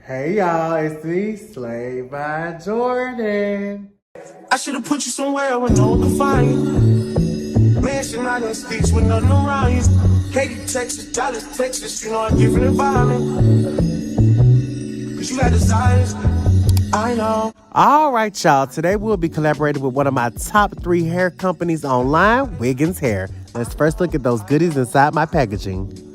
Hey y'all, it's me, Slay by Jordan. I should've put you somewhere where no one can find you. Mansion out in sticks with nothing around you. Katy, Texas, Dallas, Texas, you know a different environment. Cause you got desires, I know. All right, y'all. Today we'll be collaborating with one of my top 3 hair companies online, Wiggins Hair. Let's first look at those goodies inside my packaging.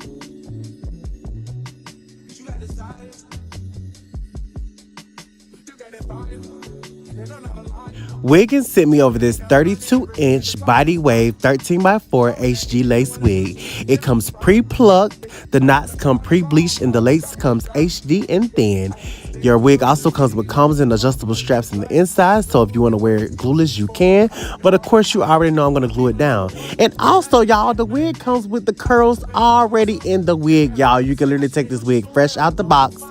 Wiggins sent me over this 32-inch body wave 13x4 HG lace wig. It comes pre-plucked, the knots come pre-bleached, and the lace comes HD and thin. Your wig also comes with combs and adjustable straps in the inside, so if you want to wear it glueless, you can. But of course, you already know I'm going to glue it down. And also, y'all, the wig comes with the curls already in the wig, y'all. You can literally take this wig fresh out the box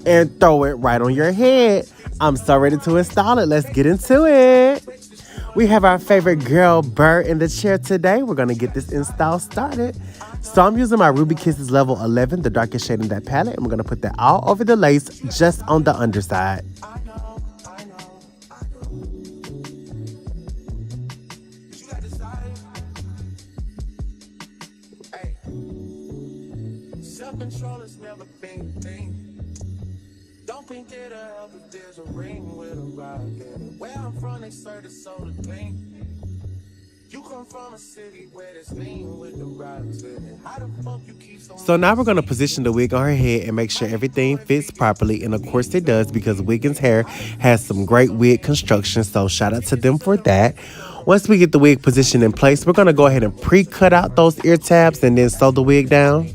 and throw it right on your head. I'm so ready to install it. Let's get into it. We have our favorite girl, Burr, in the chair today. We're going to get this install started. So I'm using my Ruby Kisses level 11, the darkest shade in that palette. And we're going to put that all over the lace, just on the underside. Self-control has never been a thing. Don't think it'll help if there's a ring with a rock in it. Where I'm from, they serve the soda clean. You come from a city where there's lean with the rocks in it. How the fuck you keep So now we're going to position the wig on her head and make sure everything fits properly. And of course it does, because Wiggins Hair has some great wig construction. So shout out to them for that. Once we get the wig positioned in place, we're going to go ahead and pre-cut out those ear tabs and then sew the wig down.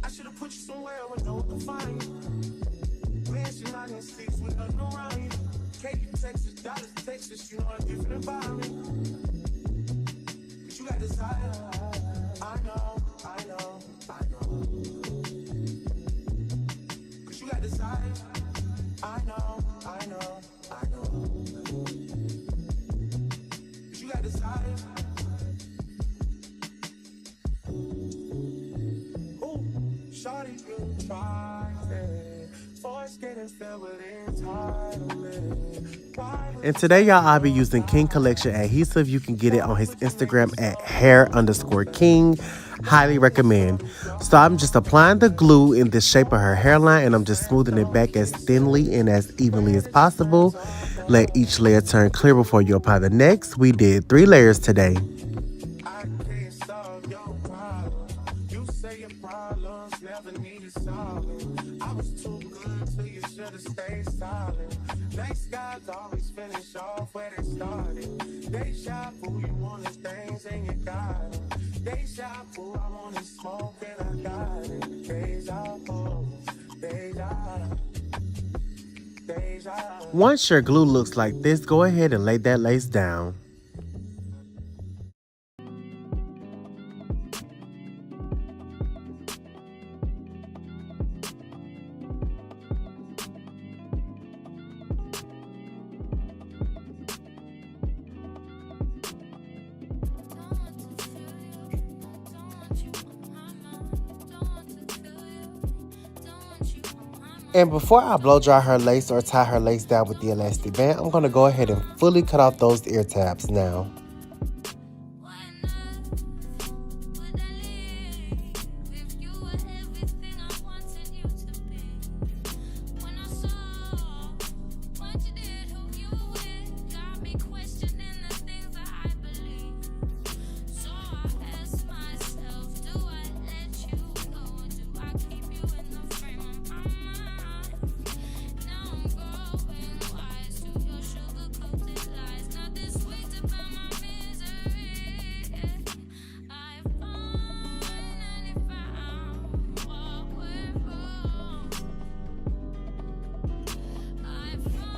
I should've put you somewhere where no one can find you. Mansion out in sticks with nothing around you. Katy, Texas, Dallas, Texas, you know a different environment. But you got desire, I know. Cause you got desire, I know. Cause you got desire. Shorty, you tried it. Force getting filled with entitlement. And today, y'all, I'll be using King Collection adhesive. You can get it on his Instagram at hair_king. Highly recommend. So I'm just applying the glue in the shape of her hairline, and I'm just smoothing it back as thinly and as evenly as possible. Let each layer turn clear before you apply the next. We did 3 layers today. Never needed solving. I was too good, so you should've stayed silent. Next guys always finish off where they started. They shot for you wanted things and you got it. They shot for I wanted smoke and I got it. Deja vu, deja. Once your glue looks like this, go ahead and lay that lace down. And before I blow dry her lace or tie her lace down with the elastic band, I'm going to go ahead and fully cut off those ear tabs now.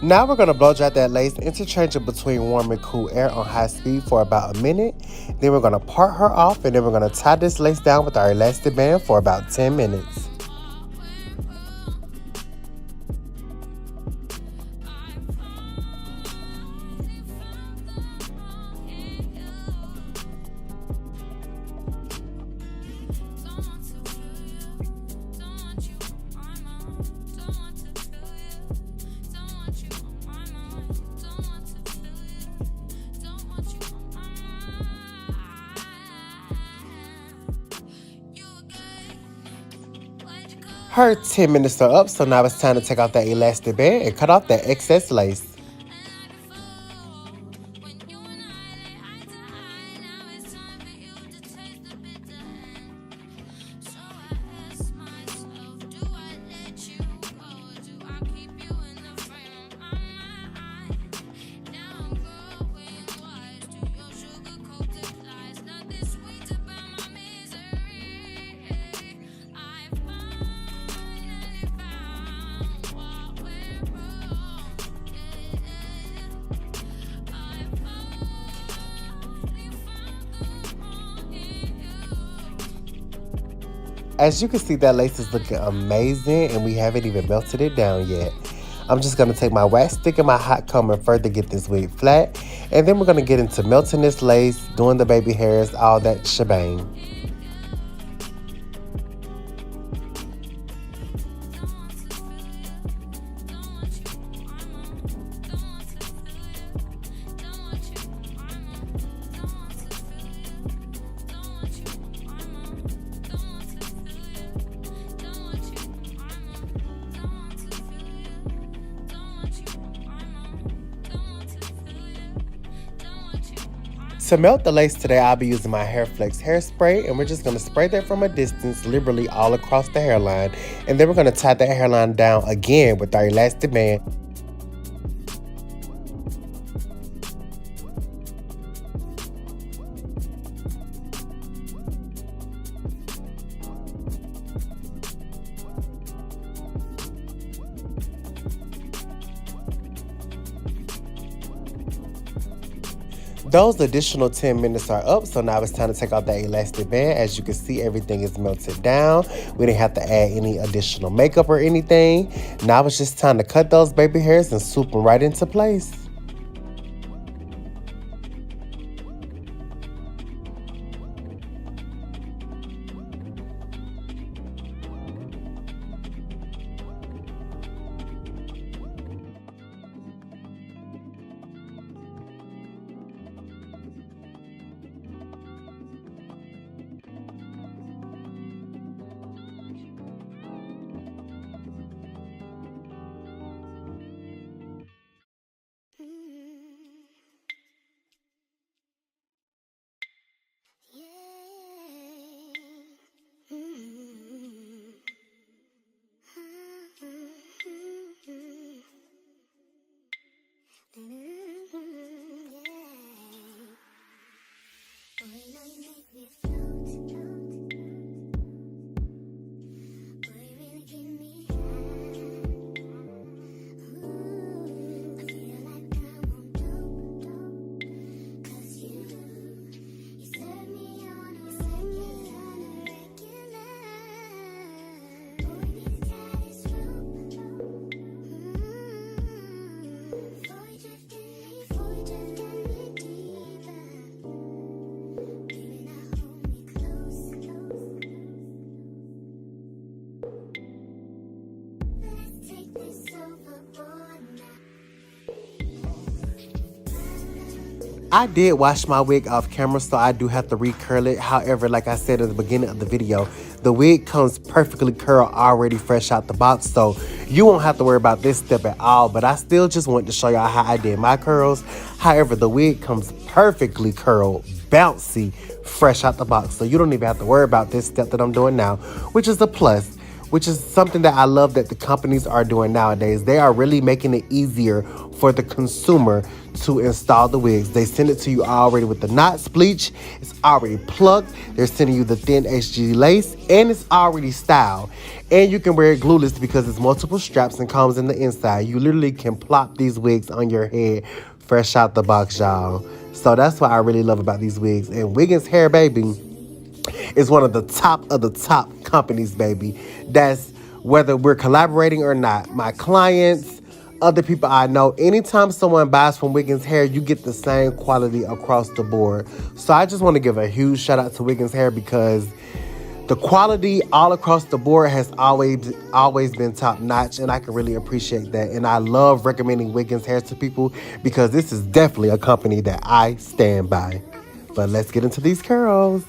Now we're going to blow dry that lace, interchange it between warm and cool air on high speed for about a minute. Then we're going to part her off, and then we're going to tie this lace down with our elastic band for about 10 minutes. Her 10 minutes are up, so now it's time to take out that elastic band and cut off that excess lace. As you can see, that lace is looking amazing and we haven't even melted it down yet. I'm just going to take my wax stick and my hot comb and further get this wig flat. And then we're going to get into melting this lace, doing the baby hairs, all that shebang. To melt the lace today, I'll be using my Hair Flex hairspray, and we're just going to spray that from a distance, liberally all across the hairline. And then we're going to tie that hairline down again with our elastic band. Those additional 10 minutes are up, so now it's time to take out that elastic band. As you can see, everything is melted down. We didn't have to add any additional makeup or anything. Now it's just time to cut those baby hairs and swoop them right into place. I did wash my wig off camera, so I do have to recurl it. However, like I said at the beginning of the video, the wig comes perfectly curled already fresh out the box, so you won't have to worry about this step at all. But I still just wanted to show y'all how I did my curls. However, the wig comes perfectly curled, bouncy, fresh out the box, so you don't even have to worry about this step that I'm doing now, which is a plus. Which is something that I love that the companies are doing nowadays. They are really making it easier for the consumer to install the wigs. They send it to you already with the knots bleach. It's already plucked. They're sending you the thin HG lace, and it's already styled. And you can wear it glueless because it's multiple straps and combs in the inside. You literally can plop these wigs on your head fresh out the box, y'all. So that's what I really love about these wigs. And Wiggins Hair, baby, is one of the top companies, baby. That's whether we're collaborating or not. My clients, other people I know, anytime someone buys from Wiggins Hair, you get the same quality across the board. So I just want to give a huge shout out to Wiggins Hair because the quality all across the board has always been top notch, and I can really appreciate that. And I love recommending Wiggins Hair to people because this is definitely a company that I stand by. But let's get into these curls.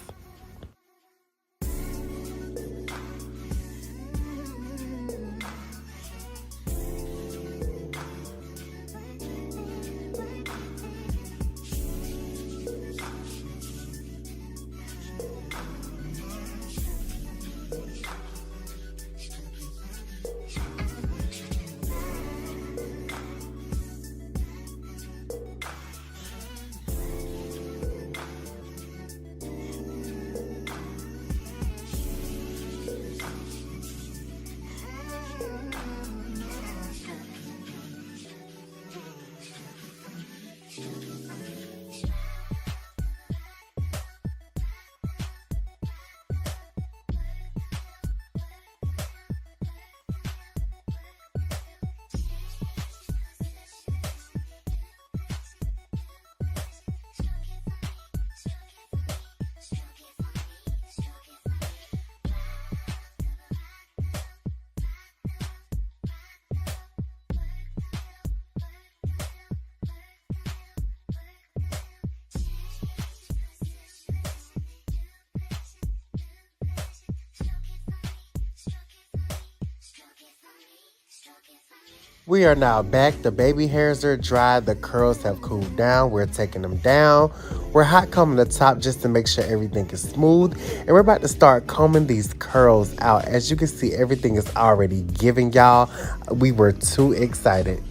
We are now back. The baby hairs are dry. The curls have cooled down. We're taking them down. We're hot combing the top just to make sure everything is smooth. And we're about to start combing these curls out. As you can see, everything is already giving, y'all. We were too excited.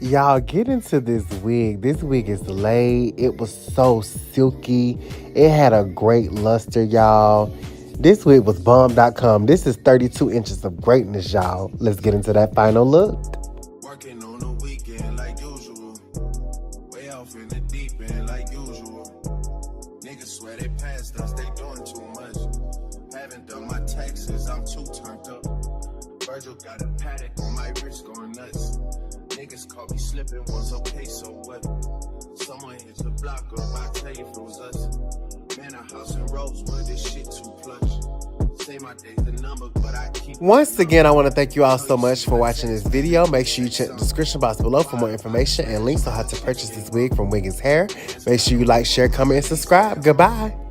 Y'all, get into this wig. This wig is laid. It was so silky. It had a great luster, y'all. This wig was bomb.com. This is 32 inches of greatness, y'all. Let's get into that final look. Working on the weekend like usual. Way off in the deep end like usual. Niggas swear they passed us, they doing too much. Haven't done my taxes, I'm too turned up. Virgil got a paddock on my wrist going nuts. Niggas caught me slipping once, okay, so what? Someone hit the block up, I tell you if it was us. Man, a house in Rosewood, this shit too plush. Say my day's the number, but I keep... Once again, I want to thank you all so much for watching this video. Make sure you check the description box below for more information and links on how to purchase this wig from Wiggins Hair. Make sure you like, share, comment, and subscribe. Goodbye.